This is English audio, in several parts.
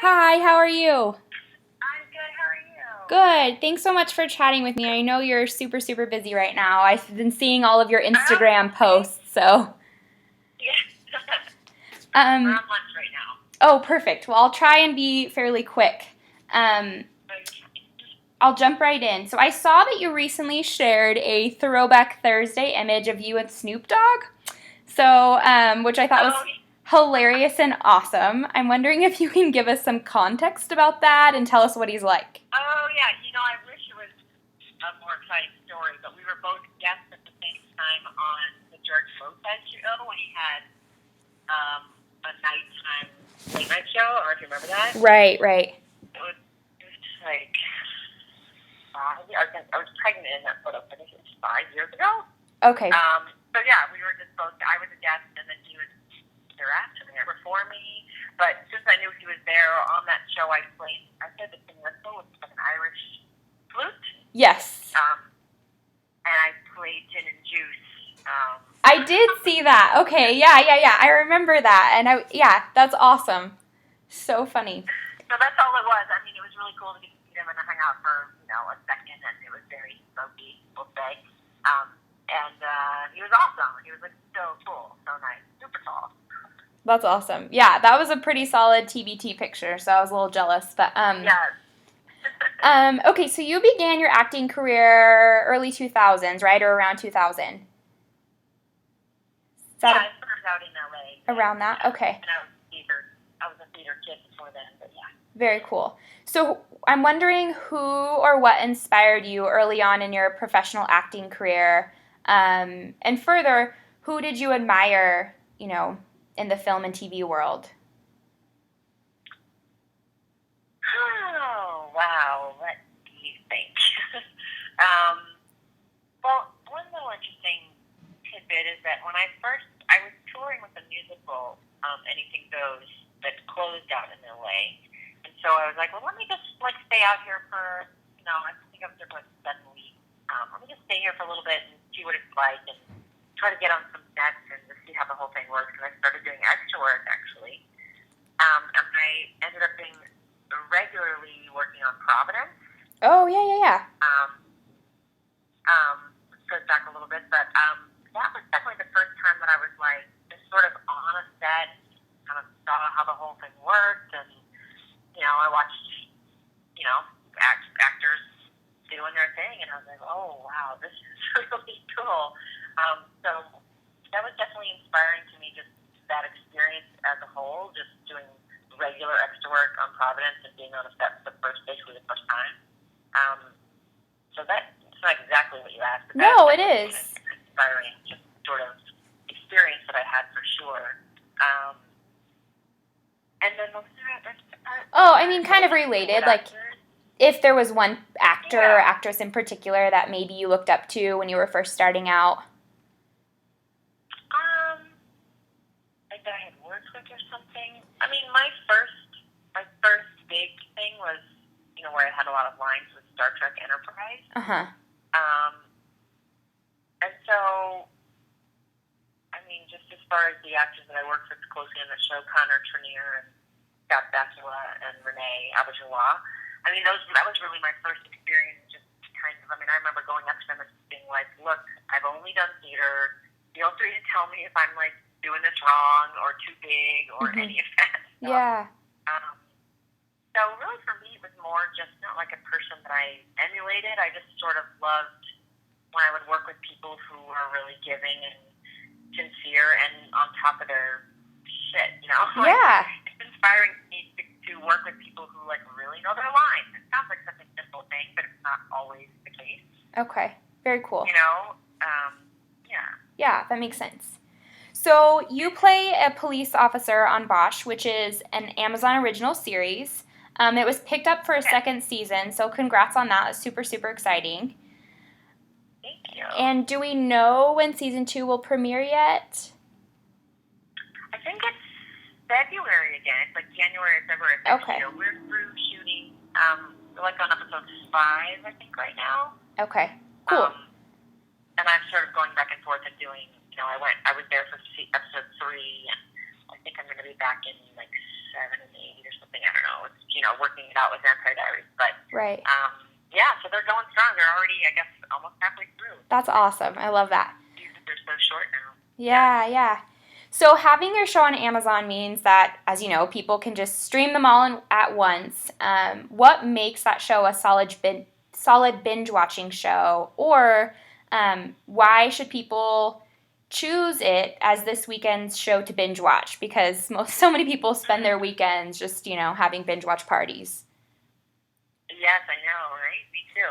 Hi, how are you? I'm good. How are you? Good. Thanks so much for chatting with me. I know you're super, super busy right now. I've been seeing all of your Oh, Instagram okay. posts, so. Yes. We're Um, on lunch right now. oh, perfect. Well, I'll try and be fairly quick. Um, Okay. I'll jump right in. So I saw that you recently shared a Throwback Thursday image of you and Snoop Dogg. Which I thought Oh, was hilarious and awesome. I'm wondering if you can give us some context about that and tell us what he's like. oh yeah. I wish it was a more exciting story, but we were both guests at the same time on the George Lopez show when he had a nighttime late night show. I don't know if you remember that. Right, right. It was just like I was pregnant in that photo. I think it was 5 years ago. Okay. So yeah, we were just both. I was a guest, and then he was either after me or before me. But since I knew he was there on that show, I played the thing whistle with like an Irish flute, Yes. and I played gin and juice. I did see that. Okay, yeah. I remember that. Yeah, that's awesome. So funny. So that's all it was. I mean, it was really cool to get to meet him and hang out for a second, and it was very smoky, we'll say. He was awesome. He was like so cool, so nice, super tall. That's awesome. Yeah, that was a pretty solid TBT picture, so I was a little jealous. Yes. Okay, so you began your acting career early 2000s, right? Or around 2000? Is Yeah, that I started out in LA. around that? Yeah. Okay. And I was theater. I was a theater kid before then, but yeah. Very cool. So I'm wondering who or what inspired you early on in your professional acting career? And further, who did you admire, in the film and TV world? Oh wow, what do you think? um, well, one little interesting tidbit is that when I was touring with a musical, Anything Goes, that closed out in LA, and so I was like, well, let me just like stay out here for, I think I was there for like 7 weeks. Let me just stay here for a little bit and see what it's like, and try to get on some sets and just see how the whole thing works. And I started doing extra work actually, and I ended up being regularly working on Providence. Oh, yeah. Um, Goes back a little bit, but that was definitely the first time that I was like just sort of on a set, kind of saw how the whole thing worked, and I watched actors doing their thing, and I was like, oh wow, this is really cool. So that was definitely inspiring to me, just that experience as a whole, just doing regular extra work on Providence and being on a set for basically the first time. So that's not exactly what you asked, but No, that's it definitely is. an inspiring just sort of experience that I had for sure. And then what was that? Oh, I mean, kind of related. Like, Actors. if there was one actor or Yeah. actress in particular that maybe you looked up to when you were first starting out. Like that I had worked with or something. I mean, my first big thing was, where I had a lot of lines with Star Trek Enterprise. Uh-huh. Um, and so, I mean, just as far as the actors that I worked with closely on the show, Connor Trenier and Scott Bakula and Renee Auberjonois, I mean, that was really my first experience. Just kind of, I mean, I remember going up to them and being like, "Look, I've only done theater. Feel free to tell me if I'm like doing this wrong or too big or Mm-hmm. any of that stuff." Yeah. So really, for me, it was more just not like a person that I emulated. I just sort of loved when I would work with people who were really giving and sincere and on top of their shit. Like, Yeah. it's inspiring to me to work with people who like really know their lines. It sounds like such a simple thing, but it's not always the case. Okay. Very cool. Yeah. Yeah, that makes sense. So you play a police officer on Bosch, which is an Amazon original series. It was picked up for a second season, so congrats on that. It's super, super exciting. Thank you. And do we know when season 2 will premiere yet? I think it's February again. It's like January or February. Okay. We're through shooting. We're like on episode 5, I think, right now. Okay. Cool. And I'm sort of going back and forth and doing. I was there for episode 3, and I think I'm going to be back in like 7 and 8 or something. I don't know. It's it out with Vampire Diaries. But Right. yeah, so they're going strong. They're already, I guess, almost halfway through. That's awesome. I love that. They're so short now. Yeah. So having your show on Amazon means that, as you know, people can just stream them all at once. What makes that show a solid binge watching show, or why should people choose it as this weekend's show to binge watch? Because so many people spend their weekends just having binge watch parties. Yes, I know, right? Me too.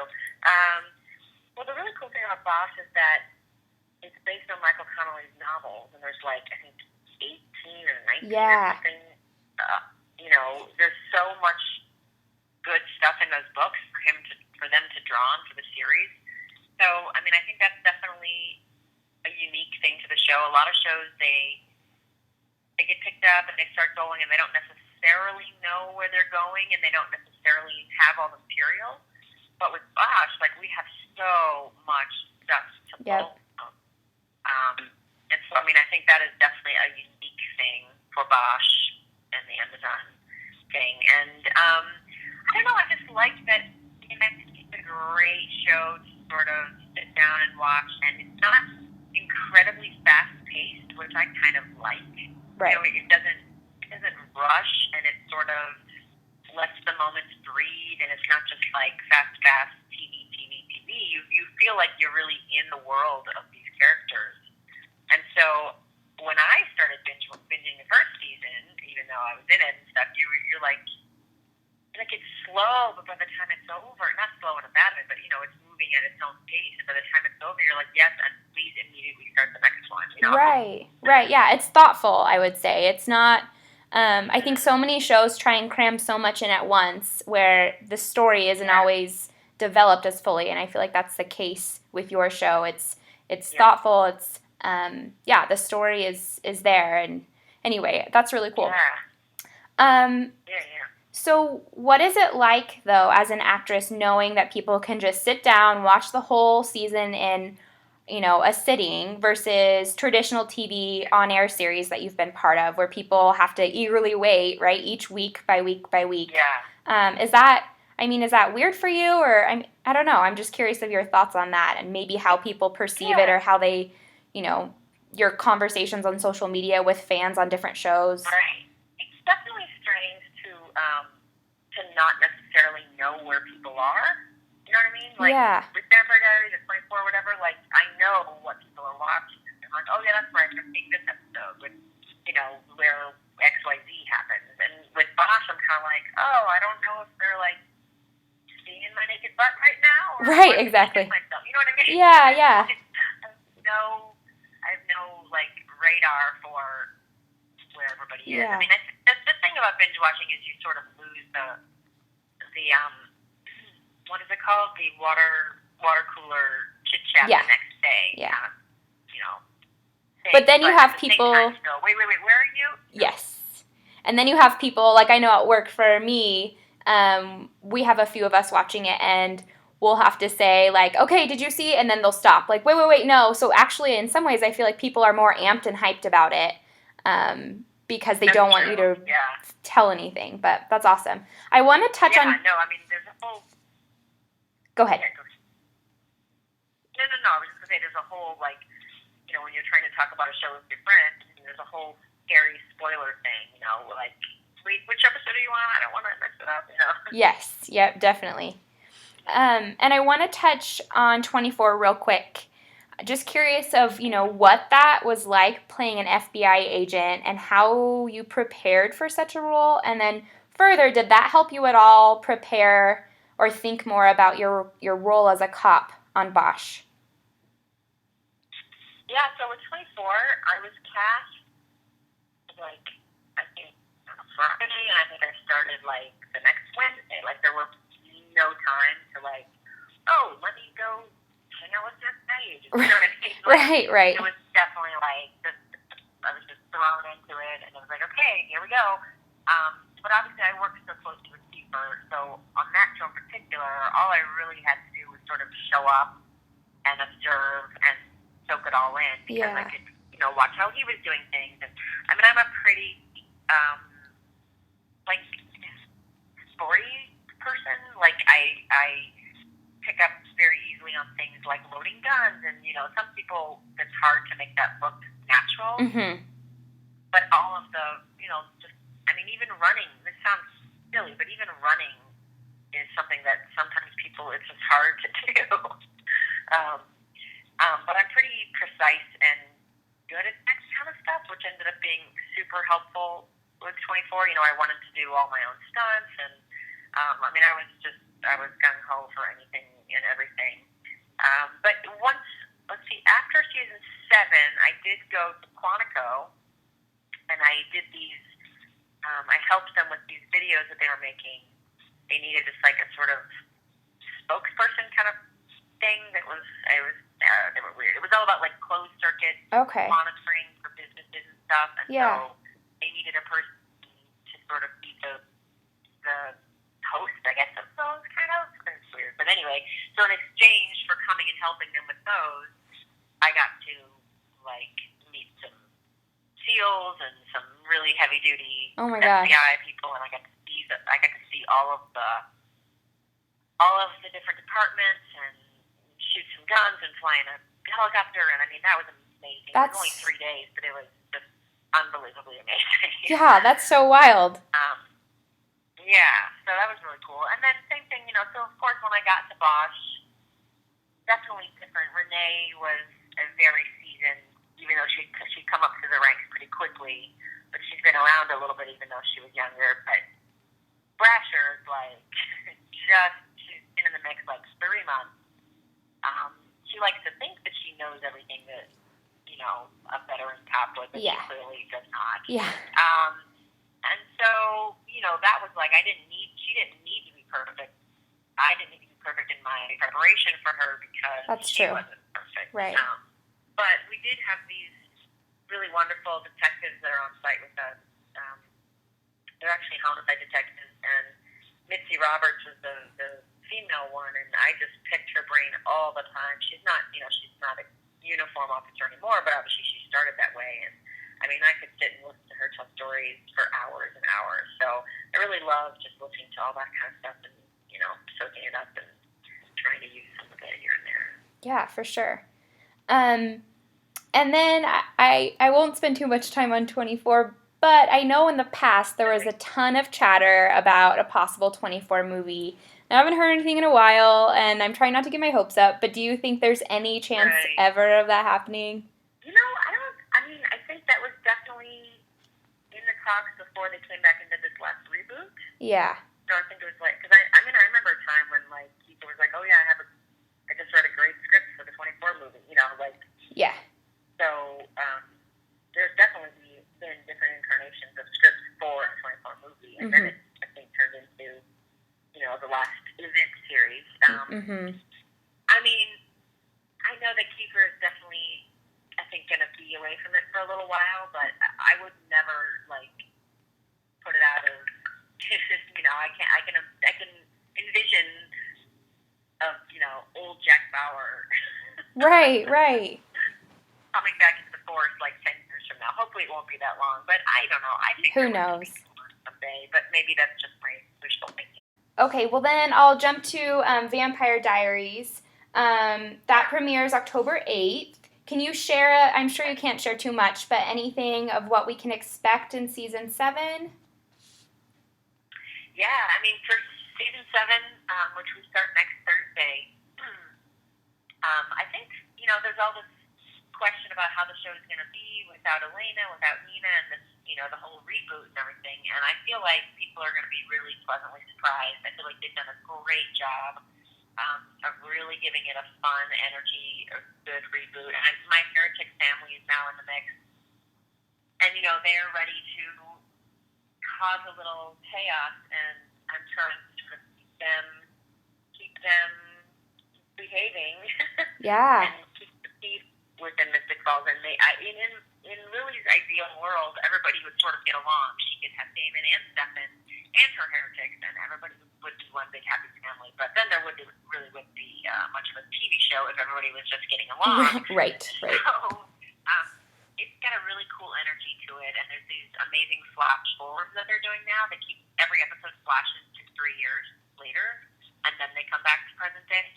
Well, the really cool thing about Bosch is that it's based on Michael Connelly's novels, and there's I think 18 or 19 or something. There's so much good stuff in those books for them to draw on for the series. So, I mean, I think that's definitely a unique thing to the show. A lot of shows, they get picked up and they start going, and they don't necessarily know where they're going, and they don't necessarily have all the material. But with Bosch, we have so much stuff to pull from. And so, I mean, I think that is definitely a unique thing for Bosch and the Amazon thing. And I don't know, I just like that. I think it's a great show to sort of sit down and watch, and it's not incredibly fast-paced, which I kind of like. Right. It doesn't rush, and it sort of lets the moments breathe, and it's not just fast TV. You feel like you're really in the world of these characters. And so when I started binging the first season, even though I was in it and stuff, you're like it's slow, but by the time it's over, not slow in a bad way, but it's moving at its own pace, and by the time it's over, you're like, yes, and please immediately start the next one. Right. Yeah, it's thoughtful, I would say. It's not. I think so many shows try and cram so much in at once, where the story isn't always developed as fully, and I feel like that's the case with your show. It's thoughtful. It's the story is there, and anyway, that's really cool. So what is it like, though, as an actress, knowing that people can just sit down, watch the whole season in a sitting versus traditional TV on-air series that you've been part of, where people have to eagerly wait, right, each week by week by week? Yeah. Is that weird for you, or I don't know. I'm just curious of your thoughts on that, and maybe how people perceive it, or how they, your conversations on social media with fans on different shows. Right. It's definitely strange to not necessarily know where people are. You know what I mean? With Vampire Diaries or 24 or whatever, I know what people are watching. I'm like, oh, yeah, that's right. I'm seeing this episode with, where XYZ happens. And with Bosch, I'm kind of like, oh, I don't know if they're, seeing my naked butt right now. Or right, exactly. Myself. You know what I mean? Yeah. I have no radar for where everybody is. Yeah. I mean, the thing about binge watching is you sort of lose the what is it called? The water cooler chit chat the next day. Yeah. Thing. But then you have people. Wait, where are you? Yes. And then you have people, I know at work for me, we have a few of us watching it, and we'll have to say, okay, did you see it? And then they'll stop. Wait, no. So actually, in some ways, I feel like people are more amped and hyped about it because they don't want you to tell anything. But that's awesome. I want to touch on... no, I mean, there's a whole... Go ahead. Yeah, No. I was just going to say there's a whole, when you're trying to talk about a show with your friends, there's a whole scary spoiler thing, wait, which episode are you on? I don't want to mess it up, Yes, definitely. And I want to touch on 24 real quick. Just curious of, what that was like playing an FBI agent and how you prepared for such a role. And then further, did that help you at all prepare or think more about your role as a cop on Bosch? Yeah, so with 24, I was cast, I think, on a Friday, and I think I started, the next Wednesday. There were no time to, oh, let me go hang out with this page. You know what I mean? Right. It was definitely, I was just thrown into it, and it was okay, here we go. But obviously I worked so close to the keeper, so on that show in particular, all I really had to do was sort of show up and observe and soak it all in, because I could, watch how he was doing things. And I mean, I'm a pretty, sporty I pick up very easily on things like loading guns, and some people it's hard to make that look natural. Mm-hmm. But all of the just even running. This sounds silly, but even running is something that sometimes people it's just hard to do. But I'm pretty precise and good at that kind of stuff, which ended up being super helpful with 24. I wanted to do all my own stunts, and I was gung ho for anything and everything. But after season 7, I did go to Quantico, and I did these. I helped them with these videos that they were making. They needed just like a sort of spokesperson kind of thing they were weird. It was all about like closed circuit monitoring for businesses and stuff, and so they needed a person to sort of be the host, I guess, of those kind of. It's weird, but anyway. So in exchange for coming and helping them with those, I got to like meet some SEALs and some really heavy duty FBI people, and I got to see all of the different departments and shoot some guns and fly in a helicopter, and that was amazing. It was only 3 days, but it was just unbelievably amazing. Yeah, that's so wild. Yeah, so that was really cool. And then same thing, so of course when I got to Bosch, definitely different. Renee was a very seasoned, even though she'd come up through the ranks pretty quickly, but she's been around a little bit even though she was younger. But Brasher is like, she's been in the mix like 3 months. She likes to think that she knows everything that, a veteran cop would, but she clearly does not. Yeah. And so, that was like, she didn't need to be perfect. I didn't need to be perfect in my preparation for her because she wasn't perfect. Right. But we did have these really wonderful detectives that are on site with us. They're actually homicide detectives, and Mitzi Roberts was the female one, and I just picked her brain all the time. She's not a uniform officer anymore, but obviously she started that way, and I could sit and listen to her tell stories for hours and hours. So I really love just listening to all that kind of stuff and, soaking it up and trying to use some of it here and there. Yeah, for sure. And then I won't spend too much time on 24, but I know in the past there was a ton of chatter about a possible 24 movie. Now, I haven't heard anything in a while, and I'm trying not to get my hopes up, but do you think there's any chance ever of that happening? I think that was definitely in the talks before they came back and did this last reboot. Yeah. I think it was like, because I remember a time when like people was like, oh yeah, I just read a great script for the 24 movie, Yeah. So there's definitely been different incarnations of scripts for a 24 movie, and then it I think turned into the last event series. I know that Kiefer is definitely, I think, going to be away from it for a little while, but I would never like put it out of. I can envision old Jack Bauer. Right. Coming back into the force like 10 years from now. Hopefully it won't be that long, but I don't know. I think who knows someday, but maybe that's just my wishful thinking. Okay, well then I'll jump to Vampire Diaries. That premieres October 8th. Can you share, I'm sure you can't share too much, but anything of what we can expect in season 7? Yeah, for season 7, which we start next Thursday, I think, there's all this question about how the show is going to be without Elena, without Nina, and this, the whole reboot and everything. And I feel like people are going to be really pleasantly surprised. I feel like they've done a great job of really giving it a fun energy, a good reboot. And my Heretic family is now in the mix. And, they're ready to cause a little chaos, and I'm trying to sort of keep them behaving. Yeah. And keep the peace within Mystic Falls. And in Lily's ideal world, everybody would sort of get along. She could have Damon and Stefan and her heretics, and everybody would be one big happy family. But then there wouldn't be much of a TV show if everybody was just getting along. Right. So it's got a really cool energy to it, and there's these amazing flash forwards that they're doing now. They keep every episode flashes to 3 years later, and then they come back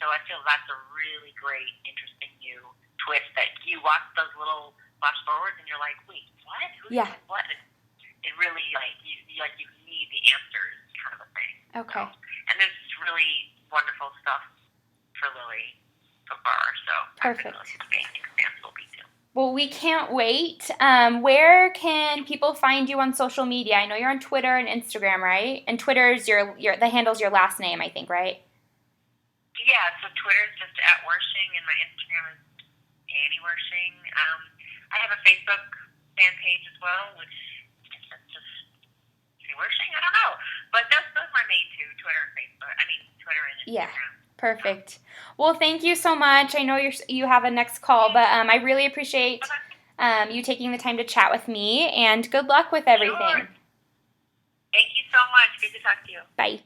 so I feel that's a really great, interesting new twist that you watch those little flash forwards and you're like, wait, what? Who's Yeah. doing what? It really you need the answers kind of a thing. Okay. So, and there's really wonderful stuff for Lily so far. So Perfect. I think fans will be too. Well, we can't wait. Where can people find you on social media? I know you're on Twitter and Instagram, right? And Twitter's the handle's your last name, I think, right? Yeah, so Twitter's just at Wersching, and my Instagram is Annie Wersching. I have a Facebook fan page as well, which is just Wersching. I don't know, but those are my main two: Twitter and Facebook. I mean, Twitter and Instagram. Yeah. Perfect. Well, thank you so much. I know you have a next call, but I really appreciate you taking the time to chat with me, and good luck with everything. Sure. Thank you so much. Good to talk to you. Bye.